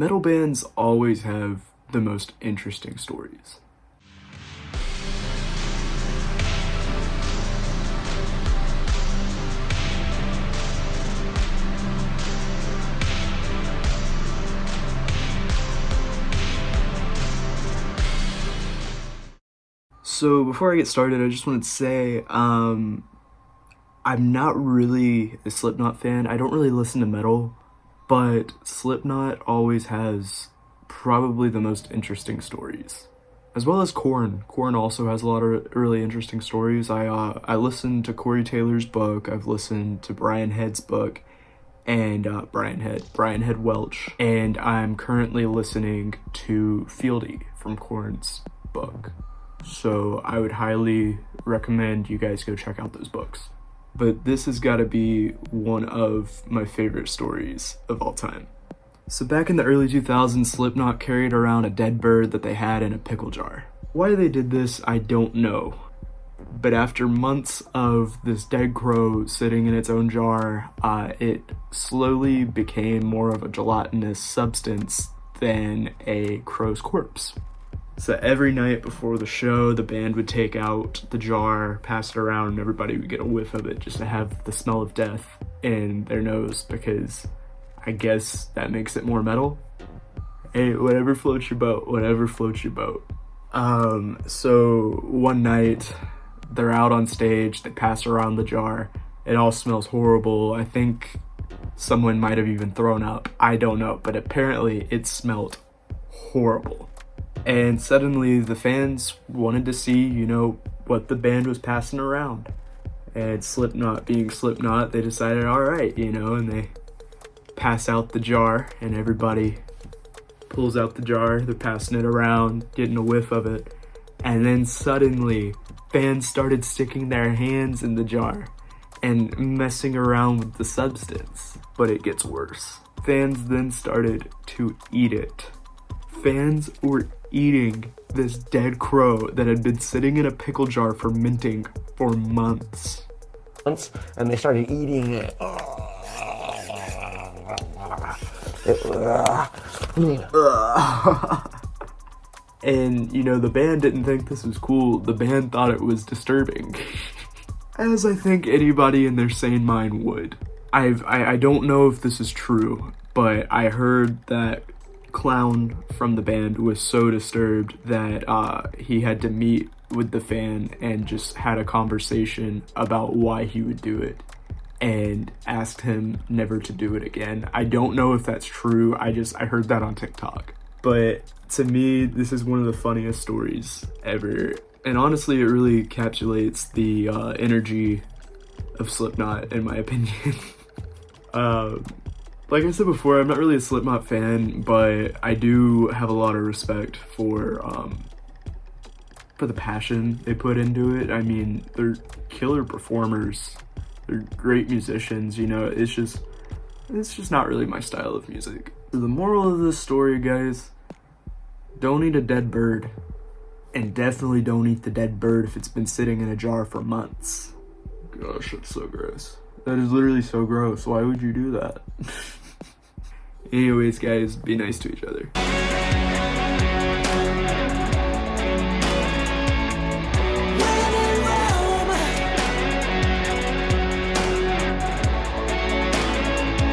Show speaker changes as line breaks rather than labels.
Metal bands always have the most interesting stories. So before I get started, I just wanted to say, I'm not really a Slipknot fan. I don't really listen to metal, but Slipknot always has probably the most interesting stories. As well as Korn. Korn also has a lot of really interesting stories. I listened to Corey Taylor's book, I've listened to Brian Head's book, and Brian Head Welch, and I'm currently listening to Fieldy from Korn's book. So I would highly recommend you guys go check out those books. But this has got to be one of my favorite stories of all time. So back in the early 2000s, Slipknot carried around a dead bird that they had in a pickle jar. Why they did this, I don't know. But after months of this dead crow sitting in its own jar, it slowly became more of a gelatinous substance than a crow's corpse. So every night before the show, the band would take out the jar, pass it around, and everybody would get a whiff of it just to have the smell of death in their nose, because I guess that makes it more metal. Hey, whatever floats your boat, whatever floats your boat. So one night, they're out on stage, they pass around the jar, it all smells horrible. I think someone might have even thrown up, I don't know, but apparently it smelled horrible. And suddenly the fans wanted to see, what the band was passing around. And Slipknot being Slipknot, they decided, all right, and they pass out the jar, and everybody pulls out the jar, they're passing it around, getting a whiff of it. And then suddenly, fans started sticking their hands in the jar and messing around with the substance. But it gets worse. Fans then started to eat it. Fans were eating this dead crow that had been sitting in a pickle jar fermenting for months.
And they started eating it.
And, the band didn't think this was cool. The band thought it was disturbing. As I think anybody in their sane mind would. I don't know if this is true, but I heard that Clown from the band was so disturbed that he had to meet with the fan and just had a conversation about why he would do it and asked him never to do it again. I don't know if that's true. I heard that on TikTok. But to me, this is one of the funniest stories ever. And honestly, it really encapsulates the energy of Slipknot, in my opinion. Like I said before, I'm not really a Slipknot fan, but I do have a lot of respect for the passion they put into it. I mean, they're killer performers. They're great musicians, it's just not really my style of music. So the moral of this story, guys, don't eat a dead bird. And definitely don't eat the dead bird if it's been sitting in a jar for months. Gosh, that's so gross. That is literally so gross. Why would you do that? Anyways, guys, be nice to each other.